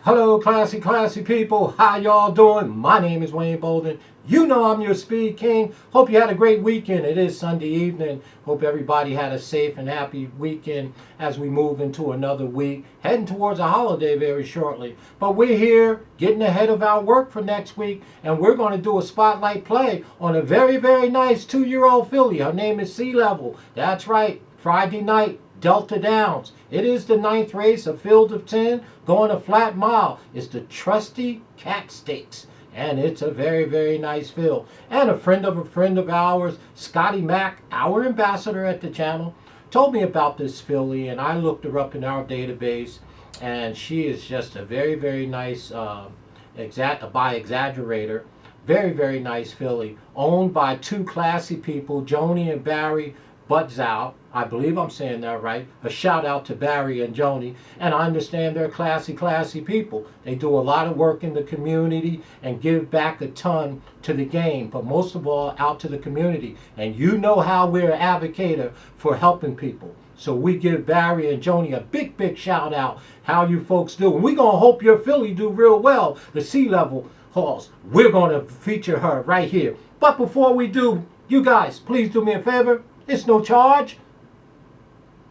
Hello, classy people. How y'all doing? My name is Wayne Bolden. You know I'm your Speed King. Hope you had a great weekend. It is Sunday evening. Hope everybody had a safe and happy weekend as we move into another week, heading towards a holiday very shortly. But we're here getting ahead of our work for next week, and we're going to do a spotlight play on a very nice 2-year-old filly. Her name is Sea Level. That's right. Friday night, Delta Downs. It is the 9th race, a field of 10, going a flat mile. It's the Trusty Cat Stakes. And it's a very nice field. And a friend of ours, Scotty Mack, our ambassador at the channel, told me about this filly, and I looked her up in our database, and she is just a very nice, by exaggerator, very nice filly, owned by two classy people, Joni and Barry Butzow. I believe I'm saying that right. A shout out to Barry and Joni. And I understand they're classy people. They do a lot of work in the community and give back a ton to the game, but most of all out to the community. And you know how we're an advocate for helping people. So we give Barry and Joni a big shout out. How you folks do. And we're going to hope your filly do real well. The Sea Level horse. We're going to feature her right here. But before we do, you guys, please do me a favor. It's no charge.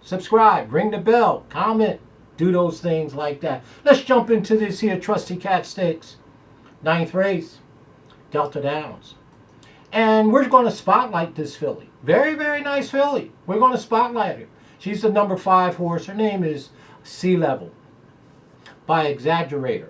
Subscribe, ring the bell, comment, do those things like that. Let's jump into this here Trusty Cat Stakes. 9th race, Delta Downs. And we're going to spotlight this filly. Very nice filly. We're going to spotlight her. She's the number 5 horse. Her name is Sea Level, by Exaggerator.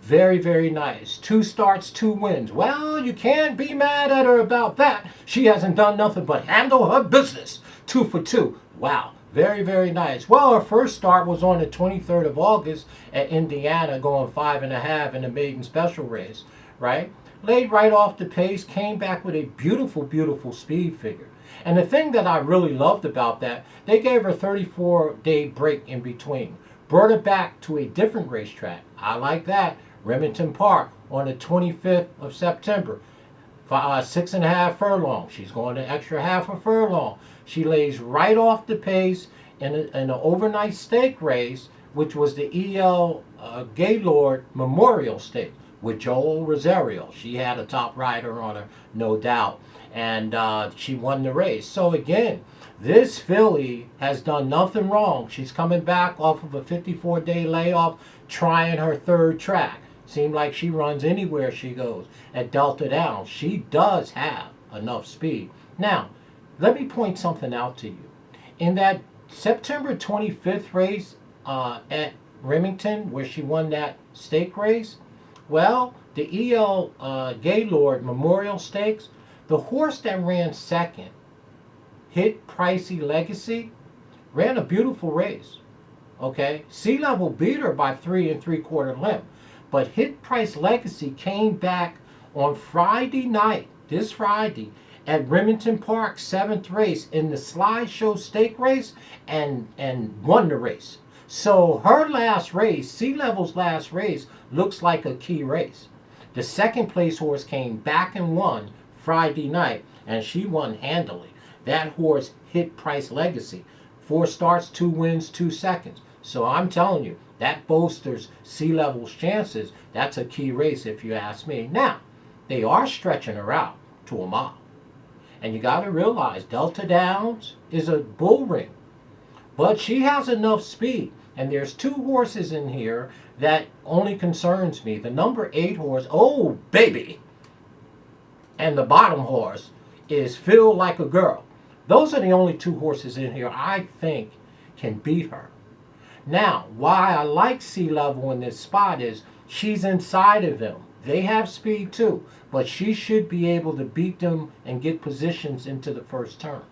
Very nice. 2 starts, 2 wins. Well, you can't be mad at her about that. She hasn't done nothing but handle her business. 2 for 2. Wow. Very nice. Well, her first start was on the 23rd of August at Indiana, going 5.5 in the maiden special race, right? Laid right off the pace, came back with a beautiful speed figure. And the thing that I really loved about that, they gave her a 34-day break in between. Brought her back to a different racetrack. I like that. Remington Park on the 25th of September. 6.5 furlong. She's going an extra half a furlong. She lays right off the pace in an overnight stake race, which was the E.L. Gaylord Memorial Stake with Joel Rosario. She had a top rider on her, no doubt, and she won the race. So again, this filly has done nothing wrong. She's coming back off of a 54-day layoff, trying her 3rd track. Seems like she runs anywhere she goes. At Delta Downs, she does have enough speed. Now, let me point something out to you. In that September 25th race at Remington, where she won that stake race, well, the E.L. Gaylord Memorial Stakes, the horse that ran 2nd, Hit Pricey Legacy, ran a beautiful race. Okay? Sea Level beat her by 3 3/4 length. But Hit Price Legacy came back on Friday night, this Friday, at Remington Park, 7th race in the slideshow stake race and won the race. So her last race, Sea Level's last race, looks like a key race. The 2nd place horse came back and won Friday night, and she won handily. That horse, Hit Price Legacy, 4 starts, 2 wins, 2 seconds. So I'm telling you, that bolsters Sea Level's chances. That's a key race if you ask me. Now, they are stretching her out to a mile. And you got to realize Delta Downs is a bull ring. But she has enough speed. And there's 2 horses in here that only concerns me. The number 8 horse, oh baby. And the bottom horse is Feel Like a Girl. Those are the only 2 horses in here I think can beat her. Now, why I like Sea Level in this spot is she's inside of them. They have speed too, but she should be able to beat them and get positions into the first turn.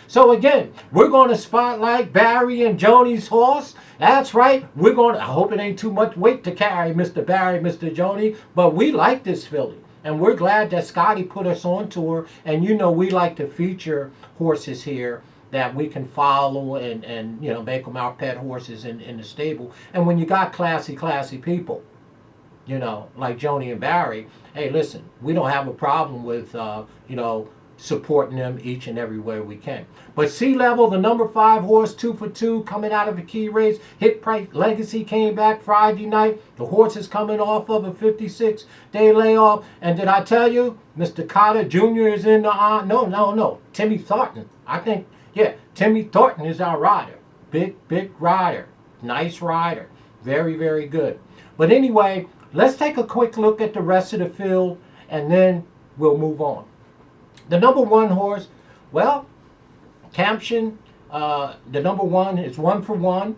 So again, we're going to spotlight Barry and Joni's horse. That's right. I hope it ain't too much weight to carry, Mr. Barry, Mr. Joni, but we like this filly. And we're glad that Scotty put us on to her. And you know we like to feature horses here that we can follow and you know, make them our pet horses in the stable. And when you got classy people, you know, like Joni and Barry, hey, listen, we don't have a problem with, you know, supporting them each and every way we can. But Sea Level, the number 5 horse, 2 for 2, coming out of a key race. Hit Price Legacy came back Friday night. The horse is coming off of a 56-day layoff. And did I tell you, Mr. Cotter Jr. is in the no. Timmy Thornton. I think, yeah, Timmy Thornton is our rider. Big rider. Nice rider. Very, very good. But anyway, let's take a quick look at the rest of the field, and then we'll move on. The number 1 horse, well, Camption, the number 1 is 1 for 1.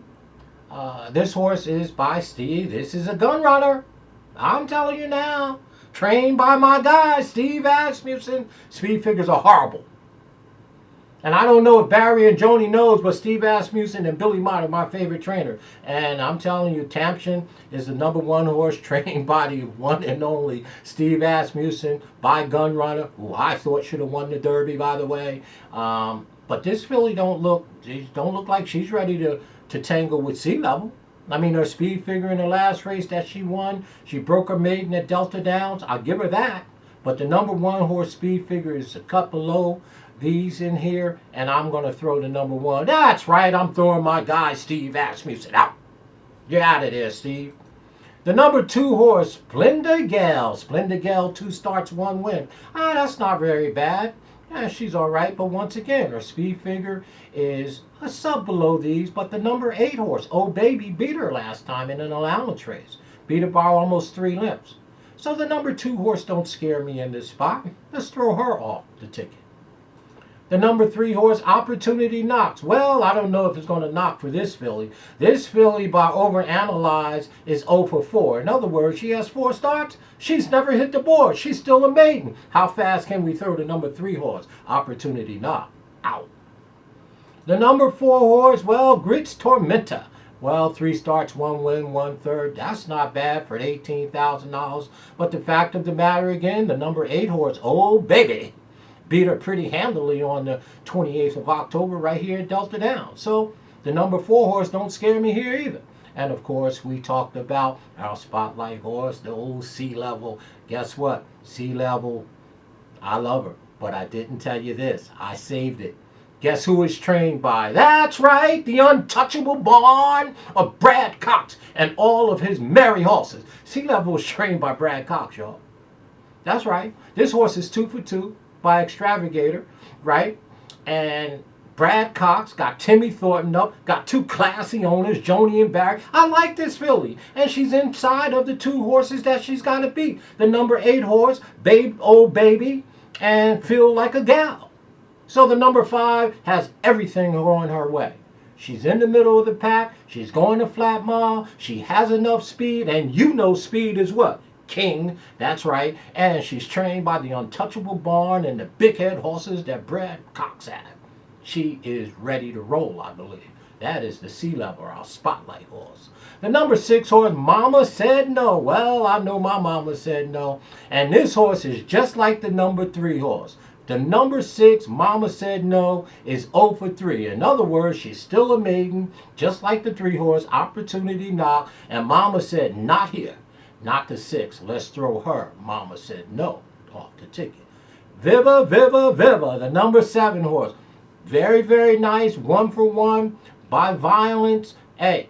This horse is by Steve. This is a gun runner. I'm telling you now. Trained by my guy, Steve Asmussen. Speed figures are horrible. And I don't know if Barry and Joni knows, but Steve Asmussen and Billy Mott are my favorite trainer. And I'm telling you, Camption is the number 1 horse trained by the one and only Steve Asmussen by Gun Runner, who I thought should have won the Derby, by the way. But this filly don't look like she's ready to tangle with Sea Level. I mean, her speed figure in the last race that she won, she broke her maiden at Delta Downs. I'll give her that. But the number 1 horse speed figure is a cut below these in here, and I'm going to throw the number 1. That's right, I'm throwing my guy Steve Asmussen out. Get out of there, Steve. The number 2 horse, Splendid Gale. Splendid Gale, 2 starts, 1 win. That's not very bad. Yeah, she's all right, but once again, her speed figure is a sub below these, but the number 8 horse, Oh Baby, beat her last time in an allowance race. Beat her by almost 3 lengths. So the number 2 horse don't scare me in this spot. Let's throw her off the ticket. The number 3 horse, Opportunity Knocks. Well, I don't know if it's going to knock for this filly. This filly, by overanalyze, is 0 for 4. In other words, she has 4 starts. She's never hit the board. She's still a maiden. How fast can we throw the number 3 horse, Opportunity Knock, out? The number 4 horse, well, Grits Tormenta. Well, 3 starts, 1 win, 1/3. That's not bad for $18,000. But the fact of the matter again, the number 8 horse, Oh Baby, beat her pretty handily on the 28th of October right here at Delta Downs. So the number 4 horse don't scare me here either. And of course, we talked about our spotlight horse, the old Sea Level. Guess what? Sea Level, I love her. But I didn't tell you this. I saved it. Guess who is trained by? That's right, the untouchable barn of Brad Cox and all of his merry horses. Sea Level is trained by Brad Cox, y'all. That's right. This horse is 2 for 2. By Extravagator, right? And Brad Cox got Timmy Thornton up, got 2 classy owners, Joni and Barry. I like this filly, and she's inside of the 2 horses that she's got to beat. The number 8 horse, Oh Baby, and Feel Like a Gal. So the number 5 has everything going her way. She's in the middle of the pack. She's going to flat mile. She has enough speed, and you know speed is what? King, that's right, and she's trained by the untouchable barn and the big head horses that Brad Cox had. She is ready to roll, I believe. That is the Sea Level, our spotlight horse. The number 6 horse, Mama Said No. Well, I know my mama said no, and this horse is just like the number 3 horse. The number 6, Mama Said No, is 0 for 3. In other words, she's still a maiden, just like the 3 horse, Opportunity Knock, and Mama said not here. Not the 6. Let's throw her. Mama Said No off the ticket. Viva, Viva, Viva, the number 7 horse. Very, very nice. 1 for 1 by Violence. Hey,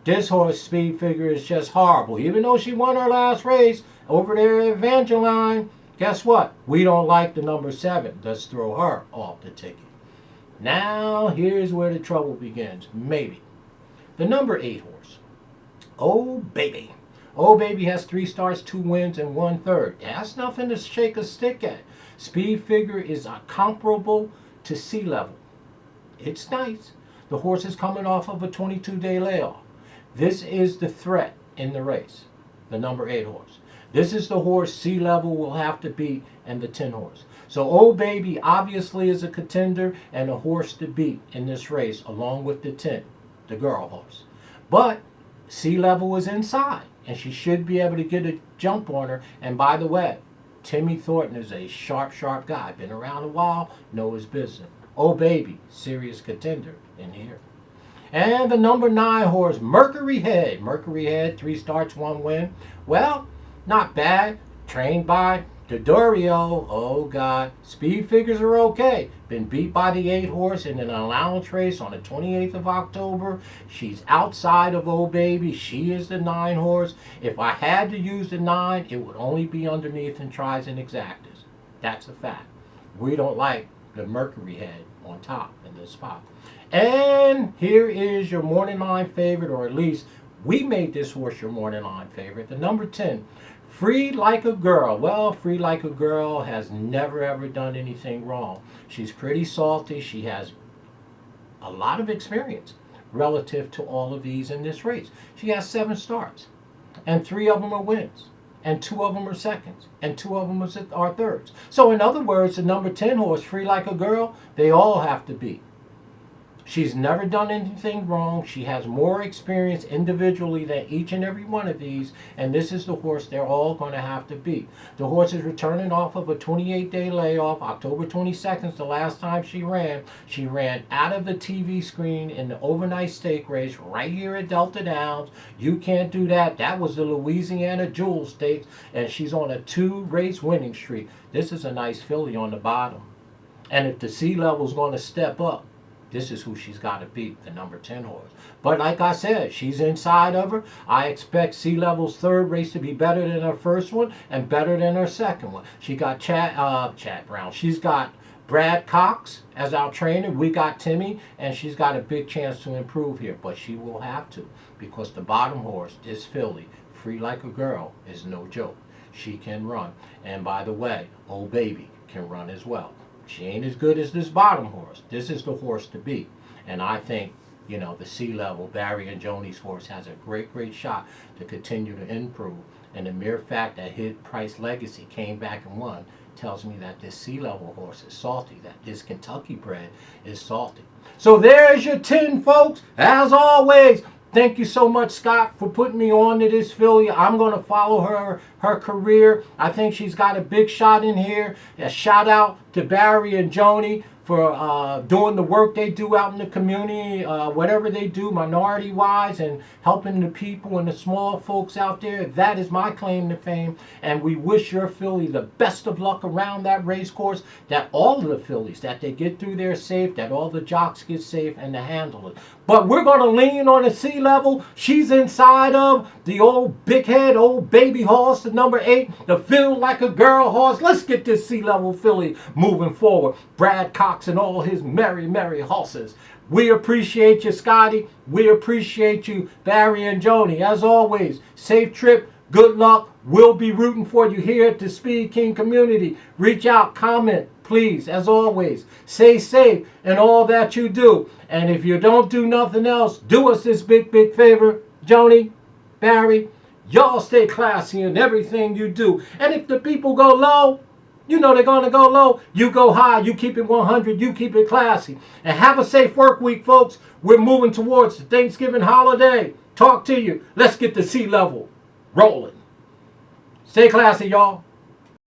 this horse speed figure is just horrible. Even though she won her last race over there at Evangeline, guess what? We don't like the number 7. Let's throw her off the ticket. Now, here's where the trouble begins. Maybe. The number 8 horse. Oh, Baby. Oh Baby has 3 starts, 2 wins, and 1/3. That's nothing to shake a stick at. Speed figure is comparable to Sea Level. It's nice. The horse is coming off of a 22-day layoff. This is the threat in the race, the number 8 horse. This is the horse Sea Level will have to beat and the 10 horse. So Oh Baby obviously is a contender and a horse to beat in this race along with the 10, the girl horse. But Sea Level is inside, and she should be able to get a jump on her. And by the way, Timmy Thornton is a sharp, sharp guy. Been around a while, know his business. Oh Baby, serious contender in here. And the number 9 horse, Mercury Head. Mercury Head, 3 starts, 1 win. Well, not bad. Trained by The Dorio, oh God, speed figures are okay. Been beat by the 8 horse in an allowance race on the 28th of October. She's outside of Old Baby. She is the 9 horse. If I had to use the 9, it would only be underneath and tries and exactas. That's a fact. We don't like the Mercury head on top in this spot. And here is your morning line favorite, or at least we made this horse your morning line favorite, the number 10. Free Like a Girl. Well, Free Like a Girl has never ever done anything wrong. She's pretty salty. She has a lot of experience relative to all of these in this race. She has 7 starts, and 3 of them are wins, and 2 of them are seconds, and 2 of them are thirds. So in other words, the number 10 horse, Free Like a Girl, they all have to beat. She's never done anything wrong. She has more experience individually than each and every one of these, and this is the horse they're all going to have to beat. The horse is returning off of a 28-day layoff. October 22nd is the last time she ran. She ran out of the TV screen in the overnight stake race right here at Delta Downs. You can't do that. That was the Louisiana Jewel Stakes, and she's on a 2-race winning streak. This is a nice filly on the bottom. And if the sea level is going to step up, this is who she's got to beat, the number 10 horse. But like I said, she's inside of her. I expect Sea Level's 3rd race to be better than her 1st one and better than her 2nd one. She got Chad Brown. She's got Brad Cox as our trainer. We got Timmy, and she's got a big chance to improve here. But she will have to, because the bottom horse, this filly, Free Like a Girl, is no joke. She can run. And by the way, Old Baby can run as well. She ain't as good as this bottom horse. This is the horse to beat. And I think, you know, the Sea Level, Barry and Joni's horse has a great, great shot to continue to improve. And the mere fact that his Price Legacy came back and won tells me that this Sea Level horse is salty, that this Kentucky bred is salty. So there's your 10, folks. As always, thank you so much, Scott, for putting me on to this filly. I'm going to follow her career. I think she's got a big shot in here. A shout out to Barry and Joni for doing the work they do out in the community, whatever they do minority-wise, and helping the people and the small folks out there. That is my claim to fame, and we wish your filly the best of luck around that race course, that all of the fillies, that they get through there safe, that all the jocks get safe, and the handlers. But we're going to lean on the Sea Level. She's inside of the old big head, Old Baby horse, the number 8, the Feel Like a Girl horse. Let's get this Sea Level filly moving forward. Brad Cox and all his merry, merry horses. We appreciate you, Scotty. We appreciate you, Barry and Joni. As always, safe trip, good luck. We'll be rooting for you here at the Speed King community. Reach out, comment, please. As always, stay safe in all that you do. And if you don't do nothing else, do us this big, big favor. Joni, Barry, y'all stay classy in everything you do. And if the people go low, you know they're going to go low. You go high. You keep it 100. You keep it classy. And have a safe work week, folks. We're moving towards the Thanksgiving holiday. Talk to you. Let's get the Sea Level rolling. Stay classy, y'all.